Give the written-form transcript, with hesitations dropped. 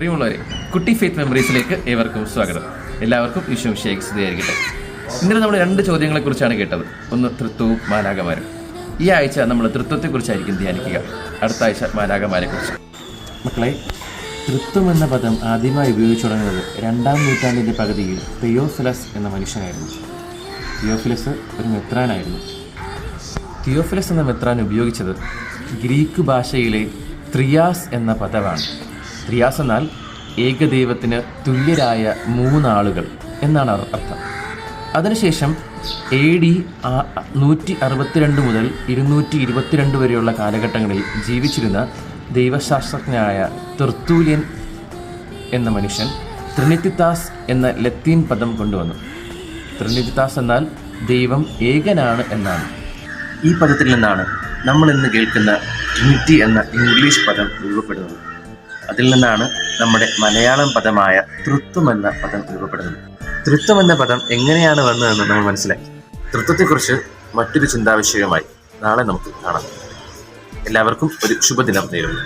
പ്രിയമുള്ളവരെ, കുട്ടി ഫെയ്ത്ത് മെമ്മറീസിലേക്ക് ഏവർക്കും സ്വാഗതം. എല്ലാവർക്കും ഈശോ മിശിഹായ്ക്ക് സ്തുതിയായിരിക്കട്ടെ. ഇന്നലെ നമ്മൾ 2 ചോദ്യങ്ങളെക്കുറിച്ചാണ് കേട്ടത്. ഒന്ന് തൃത്വവും മാലാഖമാരും. ഈ ആഴ്ച നമ്മൾ തൃത്വത്തെക്കുറിച്ചായിരിക്കും ധ്യാനിക്കുക. അടുത്ത ആഴ്ച മാലാഖമാരെക്കുറിച്ച്. മക്കളെ, തൃത്വം എന്ന പദം ആദ്യമായി ഉപയോഗിച്ചു തുടങ്ങുന്നത് 2-ാം നൂറ്റാണ്ടിൻ്റെ പകുതിയിൽ തിയോഫിലസ് എന്ന മനുഷ്യനായിരുന്നു. തിയോഫിലസ് ഒരു മെത്രാനായിരുന്നു. തിയോഫിലസ് എന്ന മെത്രാൻ ഉപയോഗിച്ചത് ഗ്രീക്ക് ഭാഷയിലെ ത്രിയാസ് എന്ന പദമാണ്. ത്രിയാസ് എന്നാൽ ഏകദൈവത്തിന് തുല്യരായ 3 ആളുകൾ എന്നാണ് അർത്ഥം. അതിനുശേഷം AD 162 മുതൽ 222 വരെയുള്ള കാലഘട്ടങ്ങളിൽ ജീവിച്ചിരുന്ന ദൈവശാസ്ത്രജ്ഞനായ തെർത്തൂല്യൻ എന്ന മനുഷ്യൻ ട്രിനിറ്റിത്താസ് എന്ന ലത്തീൻ പദം കൊണ്ടുവന്നു. ട്രിനിറ്റിത്താസ് എന്നാൽ ദൈവം ഏകനാണ് എന്നാണ്. ഈ പദത്തിൽ നിന്നാണ് നമ്മൾ ഇന്ന് കേൾക്കുന്ന ട്രിനിറ്റി എന്ന ഇംഗ്ലീഷ് പദം രൂപപ്പെടുന്നത്. അതിൽ നിന്നാണ് നമ്മുടെ മലയാളം പദമായ തൃത്വം എന്ന പദം രൂപപ്പെടുന്നത്. തൃത്വം എന്ന പദം എങ്ങനെയാണ് വന്നതെന്ന് നമ്മൾ മനസ്സിലാക്കി. തൃത്വത്തെക്കുറിച്ച് മറ്റൊരു ചിന്താവിഷയവുമായി നാളെ നമുക്ക് കാണാം. എല്ലാവർക്കും ഒരു ശുഭദിനം നേരുന്നു.